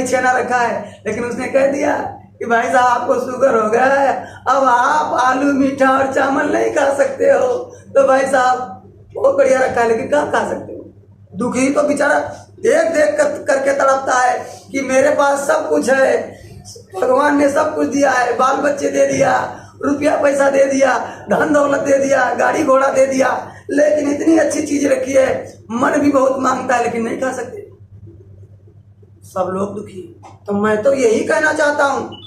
ही छेना रखा है, लेकिन उसने कह दिया कि भाई साहब आपको शुगर हो गया है, अब आप आलू मीठा और चावल नहीं खा सकते हो। तो भाई साहब बहुत बढ़िया रखा है, लेकिन कहाँ खा सकते हो। दुखी तो बेचारा देख देख करके तड़पता है कि मेरे पास सब कुछ है, भगवान ने सब कुछ दिया है, बाल बच्चे दे दिया, रुपया पैसा दे दिया, धन दौलत दे दिया, गाड़ी घोड़ा दे दिया, लेकिन इतनी अच्छी चीज रखी है, मन भी बहुत मांगता है लेकिन नहीं खा सकते। सब लोग दुखी। तो मैं तो यही कहना चाहता हूँ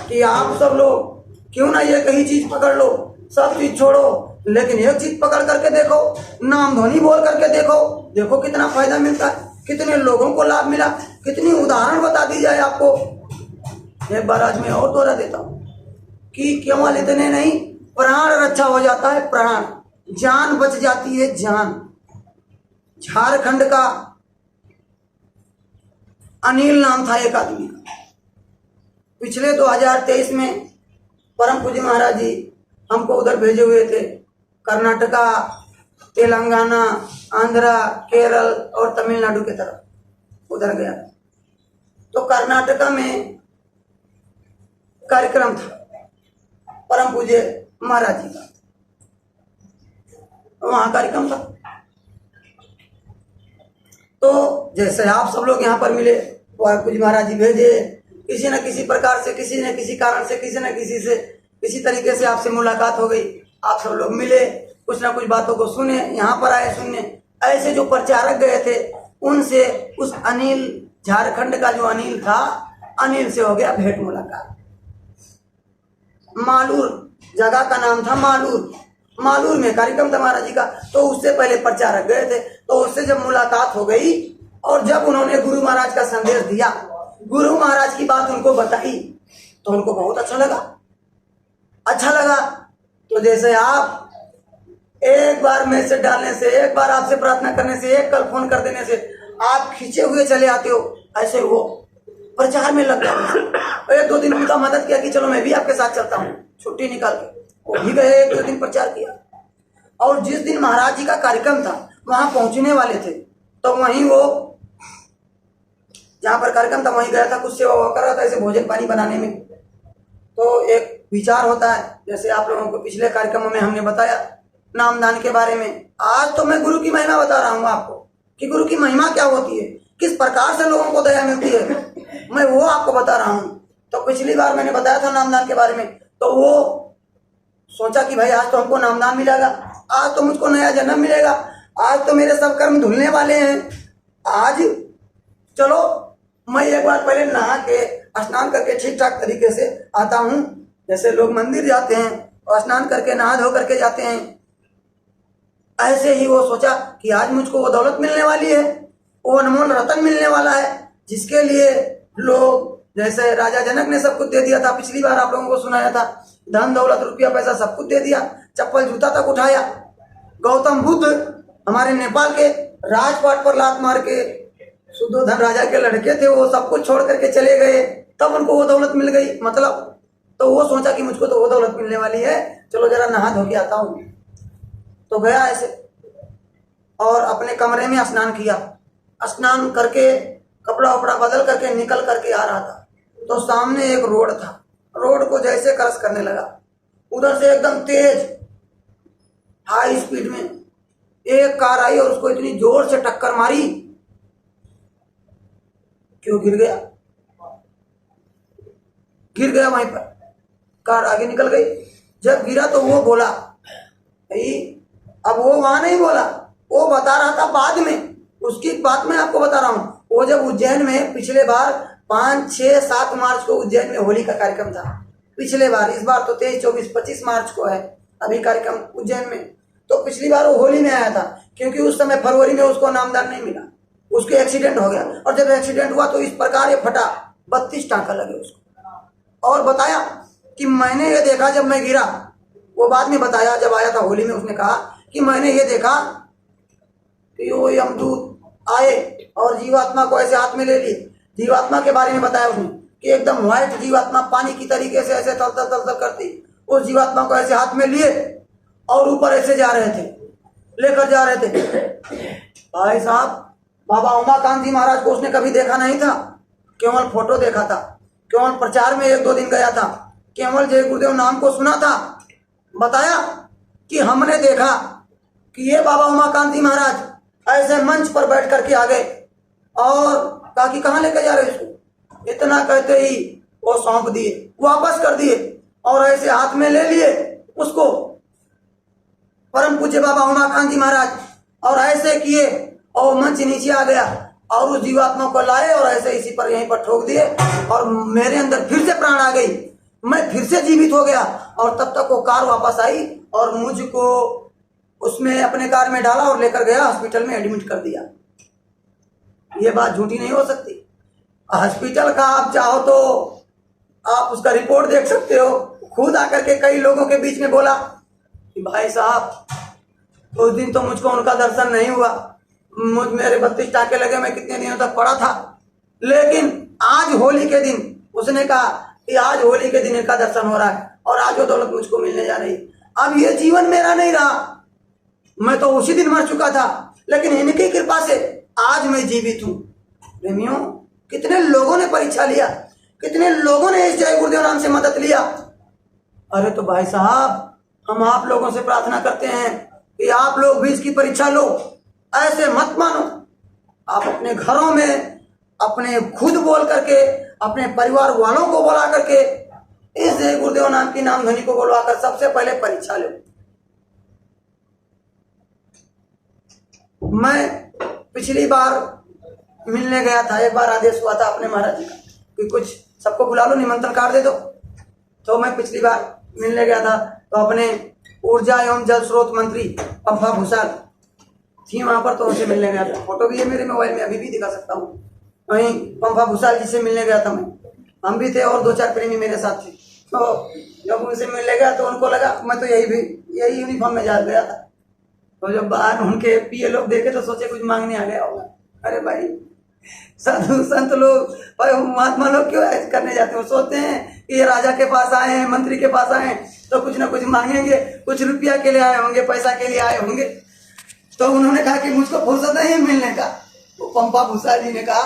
कि आप सब लोग क्यों ना ये कहीं चीज पकड़ लो, सब चीज छोड़ो, लेकिन एक चीज पकड़ करके देखो, नाम ध्वनि बोल करके देखो, देखो कितना फायदा मिलता है, कितने लोगों को लाभ मिला, कितनी उदाहरण बता दी जाए आपको। एक बार आज मैं और दोहरा देता हूँ कि केवल इतने नहीं, प्राण रक्षा हो जाता है, प्राण, जान बच जाती है, जान। झारखंड का अनिल नाम था एक आदमी का। पिछले 2023 में परम पूज्य महाराज जी हमको उधर भेजे हुए थे, कर्नाटका, तेलंगाना, आंध्रा, केरल और तमिलनाडु की तरफ उधर गया। तो कर्नाटका में कार्यक्रम था परम पूज्य महाराज जी का, वहां कार्यक्रम था। तो जैसे आप सब लोग यहाँ पर मिले, परम पूज्य महाराज जी भेजे, किसी न किसी प्रकार से, किसी न किसी कारण से, किसी न किसी से, किसी तरीके से आपसे मुलाकात हो गई, आप सब लोग मिले, कुछ ना कुछ बातों को सुने, यहाँ पर आए सुनने। ऐसे जो प्रचारक गए थे उनसे उस अनिल, झारखंड का जो अनिल था, अनिल से हो गया भेंट मुलाकात। मालूर जगह का नाम था, मालूर, मालूर में कार्यक्रम था महाराज जी का। तो उससे पहले प्रचारक गए थे, तो उससे जब मुलाकात हो गई और जब उन्होंने गुरु महाराज का संदेश दिया, गुरु महाराज की बात उनको बताई, तो उनको बहुत अच्छा लगा। अच्छा लगा तो जैसे आप एक बार मैसेज डालने से, एक बार आपसे प्रार्थना करने से, एक कल फोन कर देने से आप खींचे हुए चले आते हो, ऐसे वो प्रचार में लग गया। 1-2 दिन उनका मदद किया कि चलो मैं भी आपके साथ चलता हूँ, छुट्टी निकाल के वो भी गए, 1-2 दिन प्रचार किया। और जिस दिन महाराज जी का कार्यक्रम था वहां पहुंचने वाले थे, तो वहीं वो जहाँ पर कार्यक्रम था वहीं गया था, कुछ सेवा कर रहा था ऐसे भोजन पानी बनाने में। तो एक विचार होता है, जैसे आप लोगों को पिछले कार्यक्रम में हमने बताया नामदान के बारे में। आज तो मैं गुरु की महिमा बता रहा हूँ आपको कि गुरु की महिमा क्या होती है, किस प्रकार से लोगों को दया मिलती है, मैं वो आपको बता रहा हूँ। तो पिछली बार मैंने बताया था नामदान के बारे में, तो वो सोचा कि भाई आज तो हमको नामदान मिलेगा, आज तो मुझको नया जन्म मिलेगा, आज तो मेरे सब कर्म धुलने वाले हैं, आज चलो मैं एक बार पहले नहा के स्नान करके ठीक ठाक तरीके से आता हूँ। जैसे लोग मंदिर जाते हैं और स्नान करके नहा धो करके जाते हैं, ऐसे ही वो सोचा कि आज मुझको वो दौलत मिलने वाली है, वो अनमोल रतन मिलने वाला है, जिसके लिए लोग, जैसे राजा जनक ने सब कुछ दे दिया था, पिछली बार आप लोगों को सुनाया था, धन दौलत रुपया पैसा सब कुछ दे दिया, चप्पल जूता तक उठाया। गौतम बुद्ध हमारे नेपाल के राजपाट पर लात मार के, सुद्धोधन राजा के लड़के थे, वो सब कुछ छोड़ करके चले गए, तब उनको वो दौलत मिल गई। मतलब तो वो सोचा कि मुझको तो वो दौलत मिलने वाली है, चलो जरा नहा धो के आता हूँ। तो गया ऐसे और अपने कमरे में स्नान किया, स्नान करके कपड़ा वपड़ा बदल करके निकल करके आ रहा था, तो सामने एक रोड था, रोड को जैसे क्रॉस करने लगा, उधर से एकदम तेज हाई स्पीड में एक कार आई और उसको इतनी जोर से टक्कर मारी कि वो गिर गया वहीं पर, कार आगे निकल गई। जब गिरा तो वो बोला, भाई अब वो वहां नहीं बोला, वो बता रहा था बाद में, उसकी बात मैं आपको बता रहा हूँ। वो जब उज्जैन में पिछले बार 5, 6, 7 मार्च को उज्जैन में होली का कार्यक्रम था, पिछले बार, इस बार तो 23, 24, 25 मार्च को है अभी कार्यक्रम उज्जैन में। तो पिछली बार वो होली में आया था, क्योंकि उस समय फरवरी में उसको नामदान नहीं मिला, उसके एक्सीडेंट हो गया, और जब एक्सीडेंट हुआ तो इस प्रकार ये फटा, 32 टांका लगे उसको। और बताया कि मैंने ये देखा जब मैं गिरा, वो बाद में बताया जब आया था होली में, उसने कहा कि मैंने ये देखा कि वो यमदूत आए और जीवात्मा को ऐसे हाथ में ले लिए। जीवात्मा के बारे में बताया उसने कि एकदम व्हाइट जीवात्मा पानी की तरीके से ऐसे तल तल तल तल करती, उस जीवात्मा को ऐसे हाथ में लिए और ऊपर ऐसे जा रहे थे, लेकर जा रहे थे। भाई साहब, बाबा उमाकांत जी महाराज को उसने कभी देखा नहीं था, केवल फोटो देखा था, केवल प्रचार में 1-2 दिन गया था, केवल जय गुरुदेव नाम को सुना था। बताया कि हमने देखा कि ये बाबा उमाकांति महाराज ऐसे मंच पर बैठ करके आ गए और कहा कि कहाँ लेकर जा रहे इसको। इतना कहते ही वो सौंप दिए, वापस कर दिए और ऐसे हाथ में ले लिए उसको परम पूज्य बाबा उमाकांति महाराज, और ऐसे किए और मंच नीचे आ गया और उस जीवात्मा को लाए और ऐसे इसी पर यहीं पर ठोक दिए और मेरे अंदर फिर से प्राण आ गई, मैं फिर से जीवित हो गया। और तब तक वो कार वापस आई और मुझको उसमें अपने कार में डाला और लेकर गया, हॉस्पिटल में एडमिट कर दिया। ये बात झूठी नहीं हो सकती। हॉस्पिटल का आप चाहो तो आप उसका रिपोर्ट देख सकते हो। खुद आकर के कई लोगों के बीच में बोला कि भाई साहब उस दिन तो मुझको उनका दर्शन नहीं हुआ, मेरे 32 टाँके लगे, मैं कितने दिनों तक पड़ा था, लेकिन आज होली के दिन उसने कहा कि आज होली के दिन इनका दर्शन हो रहा है और आज वो दौलत मुझको मिलने जा रही। अब ये जीवन मेरा नहीं रहा, मैं तो उसी दिन मर चुका था, लेकिन इनकी कृपा से आज मैं जीवित हूँ। प्रेमियों, कितने लोगों ने परीक्षा लिया, कितने लोगों ने इस जय गुरुदेव नाम से मदद लिया। अरे तो भाई साहब, हम आप लोगों से प्रार्थना करते हैं कि आप लोग भी इसकी परीक्षा लो। ऐसे मत मानो, आप अपने घरों में अपने खुद बोल करके, अपने परिवार वालों को बुला करके इस जय गुरुदेव नाम की नाम ध्वनि को बुलवाकर सबसे पहले परीक्षा लो। मैं पिछली बार मिलने गया था, एक बार आदेश हुआ था अपने महाराज जी का कि कुछ सबको बुला लो, निमंत्रण कार्ड दे दो। तो मैं पिछली बार मिलने गया था तो अपने ऊर्जा एवं जल स्रोत मंत्री पंपा भूषाल थी वहां पर, तो उनसे मिलने गया था। फोटो भी है मेरे मोबाइल में, अभी भी दिखा सकता हूँ। वहीं पंपा भूषाल जी से मिलने गया था मैं, हम भी थे और 2-4 प्रेमी मेरे साथ थे। तो जब उनसे मिलने गया तो उनको लगा मैं तो यही यूनिफॉर्म में जा गया था। तो जब बाहर उनके पीए लोग देखे तो सोचे कुछ मांगने आ गया होगा। अरे भाई, साधु संत लोग, भाई महात्मा लोग क्यों ऐसे करने जाते हो? सोचते हैं कि ये राजा के पास आए हैं, मंत्री के पास आए हैं तो कुछ ना कुछ मांगेंगे, कुछ रुपया के लिए आए होंगे, पैसा के लिए आए होंगे। तो उन्होंने कहा कि मुझको फुर्सत नहीं है मिलने का। तो पंपा भूषाल जी ने कहा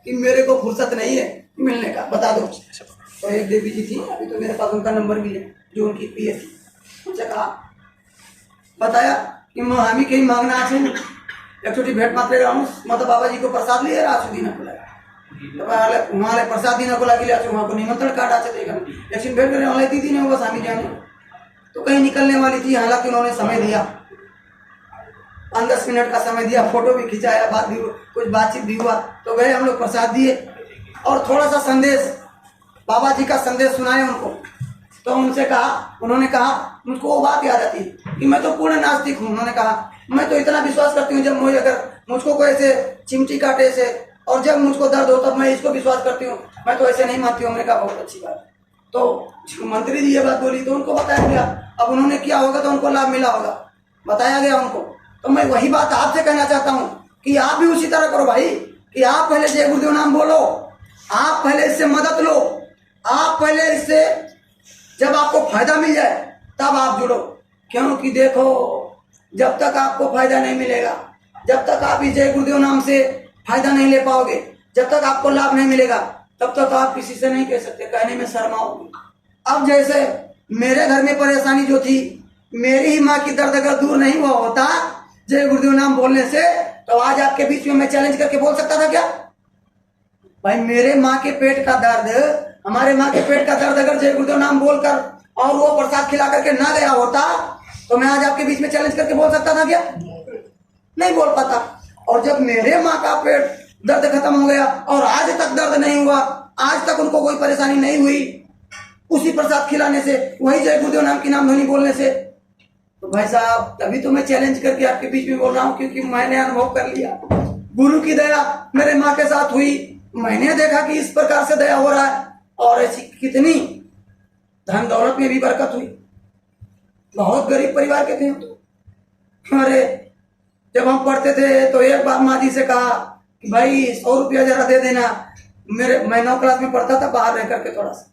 कि मेरे को फुर्सत नहीं है मिलने का, बता दो। तो एक देवी जी थी, अभी तो मेरे पास उनका नंबर भी है, जो उनकी पीए थी। उनसे कहा, बताया कि हमी कहीं मांगना आछे, एक छोटी भेंट मात्र ग्राम मतलब बाबा जी को प्रसाद लिए आछू दीना को लगा, वहाँ प्रसाद दीना को लगी, वहाँ को निमंत्रण कार्ड आचे देगा, लेकिन भेंट करने वाले दीदी ने बस हमी जाने तो कहीं निकलने वाली थी। हालांकि उन्होंने समय दिया, 5-10 मिनट का समय दिया, फोटो भी खिंचाया, बात भी, कुछ बातचीत भी हुआ। तो गए हम लोग, प्रसाद दिए और थोड़ा सा संदेश, बाबा जी का संदेश सुनाए उनको। तो उनसे कहा, उन्होंने कहा, मुझको वो बात याद आती कि मैं तो पूर्ण नास्तिक हूँ। उन्होंने कहा मैं तो इतना विश्वास करती हूँ, जब मुझे अगर मुझको कोई ऐसे चिमटी काटे से और जब मुझको दर्द हो तब मैं इसको विश्वास करती हूँ, मैं तो ऐसे नहीं मानती हूँ। हमने कहा बहुत अच्छी बात। तो मंत्री जी ये बात बोली तो उनको बताया गया, अब उन्होंने किया होगा तो उनको लाभ मिला होगा, बताया गया उनको। तो मैं वही बात आपसे कहना चाहता हूँ कि आप भी उसी तरह करो भाई, कि आप पहले जय गुरुदेव नाम बोलो, आप पहले इससे मदद लो, आप पहले इससे जब आपको फायदा मिल जाए तब आप जुड़ो। क्योंकि देखो, जब तक आपको फायदा नहीं मिलेगा, जब तक आप इस जय गुरुदेव नाम से फायदा नहीं ले पाओगे, जब तक आपको लाभ नहीं मिलेगा, तब तक आप किसी से नहीं कह सकते, कहने में शर्म आओगे। अब जैसे मेरे घर में परेशानी जो थी, मेरी ही माँ की दर्द अगर दूर नहीं हुआ होता जय गुरुदेव नाम बोलने से, तो आज आपके बीच में मैं चैलेंज करके बोल सकता था क्या? भाई मेरे माँ के पेट का दर्द, हमारे माँ के पेट का दर्द अगर जय गुरुदेव नाम बोलकर और वो प्रसाद खिला करके ना गया होता तो मैं आज आपके बीच में चैलेंज करके बोल सकता था क्या? नहीं बोल पाता। और जब मेरे माँ का पेट दर्द खत्म हो गया और आज तक दर्द नहीं हुआ, आज तक उनको कोई परेशानी नहीं हुई, उसी प्रसाद खिलाने से, वही जय गुरुदेव नाम की नाम ध्वनि बोलने से, तो भाई साहब तभी तो मैं चैलेंज करके आपके बीच में बोल रहा हूँ, क्योंकि मैंने अनुभव कर लिया। गुरु की दया मेरे माँ के साथ हुई, मैंने देखा कि इस प्रकार से दया हो रहा है और ऐसी कितनी धन दौलत में भी बरकत हुई। बहुत गरीब परिवार के थे हम तो। अरे जब हम पढ़ते थे तो एक बार माँ जी से कहा कि भाई 100 रुपया जरा दे देना। मैं 9 क्लास में पढ़ता था, बाहर रह करके थोड़ा सा,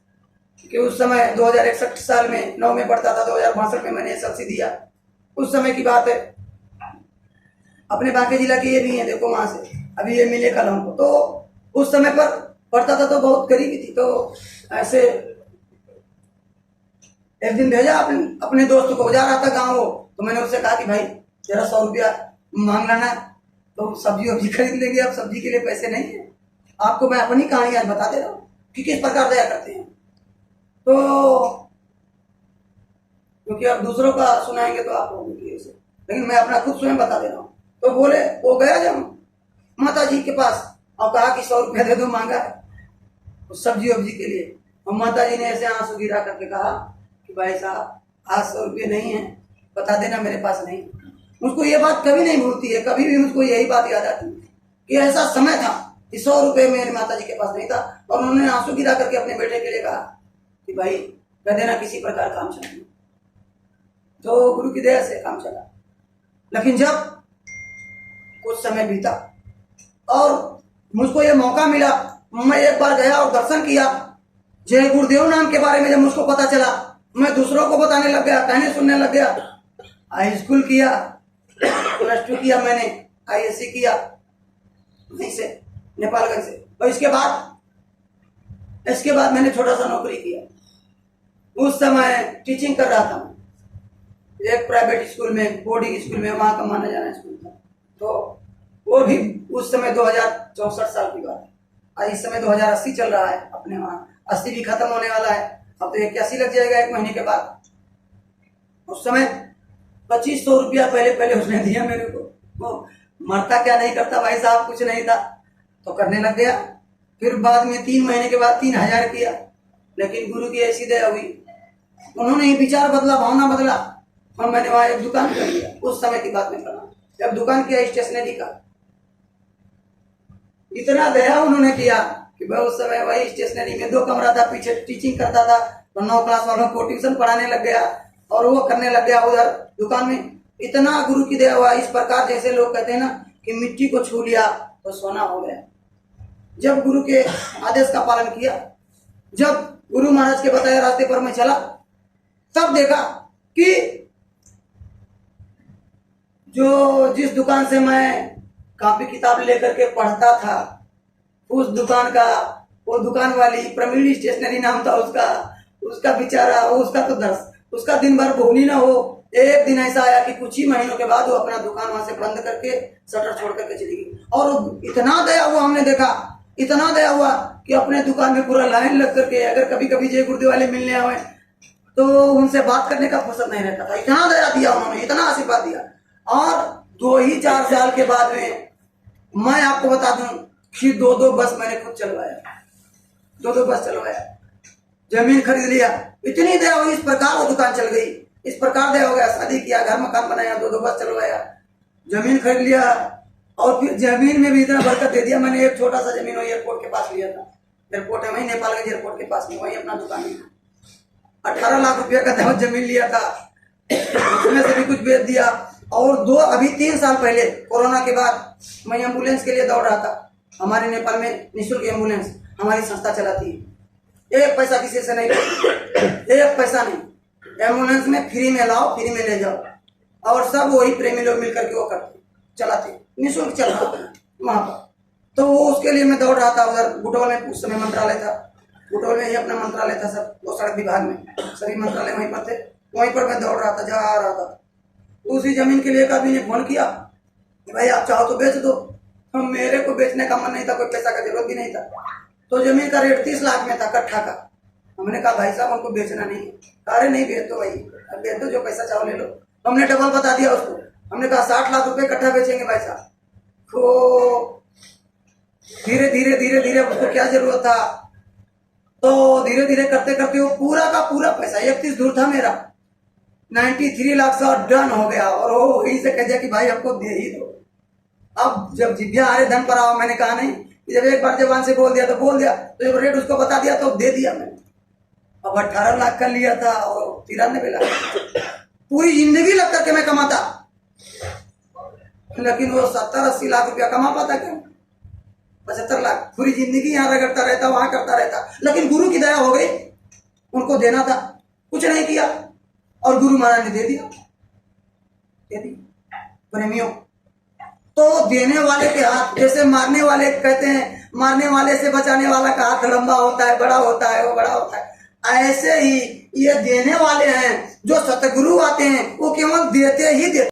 कि उस समय 2061 साल में 9 में पढ़ता था, 2062 में मैंने एसएलसी दिया, उस समय की बात है। अपने बांके जिला के ये भी हैं, देखो वहां से अभी ये मिले कल हमको। तो उस समय पर पढ़ता था तो बहुत गरीबी थी, तो ऐसे एक दिन भेजा अपने दोस्त को, जा रहा था गाँव वो, तो मैंने उससे कहा कि भाई जरा 100 रुपया मांग लाना, तो सब्जी वब्जी खरीद लेंगे, अब सब्जी के लिए पैसे नहीं है। आपको मैं अपनी कहानी आज बता दे रहा हूँ कि किस प्रकार दया करते हैं। तो क्योंकि आप दूसरों का सुनाएंगे तो आप लोगों से, लेकिन मैं अपना खुद स्वयं बता दे रहा हूँ। तो बोले, वो गया जब माता जी के पास और कहा कि 100 रुपया दे दो, मांगा उस सब्जी वब्जी के लिए, और माता जी ने ऐसे आंसू गिरा करके कहा कि भाई साहब आज 100 रुपये नहीं है, बता देना मेरे पास नहीं। मुझको ये बात कभी नहीं भूलती है, कभी भी मुझको यही बात याद आती है कि ऐसा समय था कि 100 रुपये मेरे माता जी के पास नहीं था, और उन्होंने आंसू गिरा करके अपने बेटे के लिए कहा कि भाई कह देना किसी प्रकार काम चलेगा। तो गुरु की दया से काम चला। लेकिन जब कुछ समय बीता और मुझको ये मौका मिला, मैं एक बार गया और दर्शन किया। जय गुरुदेव नाम के बारे में जब मुझको पता चला, मैं दूसरों को बताने लग गया, कहने सुनने लग गया। हाई स्कूल किया, +2 किया मैंने, ISC किया वहीं से, नेपालगंज से। और इसके बाद मैंने छोटा सा नौकरी किया। उस समय टीचिंग कर रहा था एक प्राइवेट स्कूल में, बोर्डिंग स्कूल में, वहां का माना जाना स्कूल था। तो वो भी उस समय 2064 साल की बात है। आज इस समय 2080 चल रहा है, अपने वहां 80 भी खत्म होने वाला है, अब तो 81 लग जाएगा 1 महीने के बाद। उस समय 2500 रुपया पहले उसने दिया मेरे को। वो मरता क्या नहीं करता भाई साहब, कुछ नहीं था तो करने लग गया। फिर बाद में 3 महीने के बाद 3000 किया। लेकिन गुरु की ऐसी दया हुई, उन्होंने ही विचार बदला, भावना बदला, और मैंने वहां एक दुकान कर लिया। उस समय की बात में कर रहा हूं, जब दुकान किया स्टेशनरी का। इतना दया उन्होंने किया कि मैं उस समय वही स्टेशनरी में 2 कमरा था, पीछे टीचिंग करता था, तो 9 क्लास वालों को ट्यूशन पढ़ाने लग गया और वो करने लग गया उधर दुकान में। इतना गुरु की दया हुआ। इस प्रकार जैसे लोग कहते हैं ना कि मिट्टी को छू लिया तो सोना हो गया। जब गुरु के आदेश का पालन किया, जब गुरु महाराज के बताए रास्ते पर मैं चला, तब देखा कि जो जिस दुकान से मैं कॉपी किताब लेकर के पढ़ता था, उस दुकान का, वो दुकान वाली प्रवीण स्टेशनरी नाम था उसका बेचारा, उसका दिन भर भूनी ना हो। एक दिन ऐसा आया कि कुछ ही महीनों के बाद वो अपना दुकान वहां से बंद करके शटर छोड़ करके चली गई। और इतना दया हुआ, हमने देखा इतना दया हुआ कि अपने दुकान में पूरा लाइन लग करके, अगर कभी कभी जय गुरुदेव वाले मिलने आए तो उनसे बात करने का फुर्सत नहीं रहता था। इतना दया दिया उन्होंने, इतना आशीर्वाद दिया। और 2 साल के बाद में मैं आपको बता दूं कि 2 बस मैंने खुद चलवाया, 2 बस चलवाया, जमीन खरीद लिया। इतनी दया हुई, इस प्रकार वो दुकान चल गई, इस प्रकार दया हो गया। शादी किया, घर मकान बनाया, 2 बस चलवाया, जमीन खरीद लिया। और फिर जमीन में भी इतना बरकत दे दिया। मैंने एक छोटा सा जमीन वही एयरपोर्ट के पास लिया था, एयरपोर्ट है वही नेपालगंज एयरपोर्ट के पास में, वही अपना दुकान है। 18 लाख रुपया का जमीन लिया था, उसमें से भी कुछ बेच दिया। और अभी 3 साल पहले कोरोना के बाद मैं एम्बुलेंस के लिए दौड़ रहा था। हमारे नेपाल में निःशुल्क एम्बुलेंस हमारी संस्था चलाती है, 1 पैसा किसी से नहीं, 1 पैसा नहीं। एम्बुलेंस में फ्री में लाओ, फ्री में ले जाओ, और सब वही प्रेमी लोग मिलकर के वो करते चलाते, निःशुल्क चल रहा था वहां पर। तो वो उसके लिए मैं दौड़ रहा था उधर बुटोल में। उस समय मंत्रालय था, बुटोल में ही अपना मंत्रालय था सब, वो सड़क विभाग में सभी मंत्रालय वहीं पर थे। वहीं पर मैं दौड़ रहा था, जा रहा था। उसी जमीन के लिए एक आदमी ने फोन किया कि भाई आप चाहो तो बेच दो। हम मेरे को बेचने का मन नहीं था, कोई पैसा का जरूरत भी नहीं था। तो जमीन का रेट 30 लाख में था कट्ठा का। हमने कहा भाई साहब हमको बेचना नहीं है। अरे नहीं बेच दो भाई, बेच दो, जो पैसा चाहो ले लो। हमने डबल बता दिया उसको। हमने कहा 60 लाख रुपए कट्ठा बेचेंगे भाई साहब। तो धीरे धीरे उसको क्या जरूरत था, तो धीरे धीरे करते करते वो पूरा का पूरा पैसा, 31 दूर था मेरा, 93 लाख से डन हो गया। और वो वहीं से कह दिया कि भाई हमको दे ही दो। अब जब जिभ्या आ रहे धन पर आओ, मैंने कहा नहीं। जब एक बार जबान से बोल दिया तो बोल दिया, तो जब रेट उसको बता दिया तो दे दिया मैंने। अब 18 लाख का लिया था और 93 लाख। पूरी जिंदगी लग करके मैं कमाता, लेकिन वो 70-80 लाख रुपया कमा पाता क्यों? 75 लाख पूरी जिंदगी यहाँ रगड़ता रहता, वहां करता रहता। लेकिन गुरु की दया हो गई, उनको देना था, कुछ नहीं किया, और गुरु महाराज ने दे दिया। प्रेमियों, तो देने वाले के हाथ, जैसे मारने वाले कहते हैं मारने वाले से बचाने वाला का हाथ लंबा होता है, बड़ा होता है, वो बड़ा होता है। ऐसे ही ये देने वाले हैं, जो सतगुरु आते हैं वो केवल देते ही देते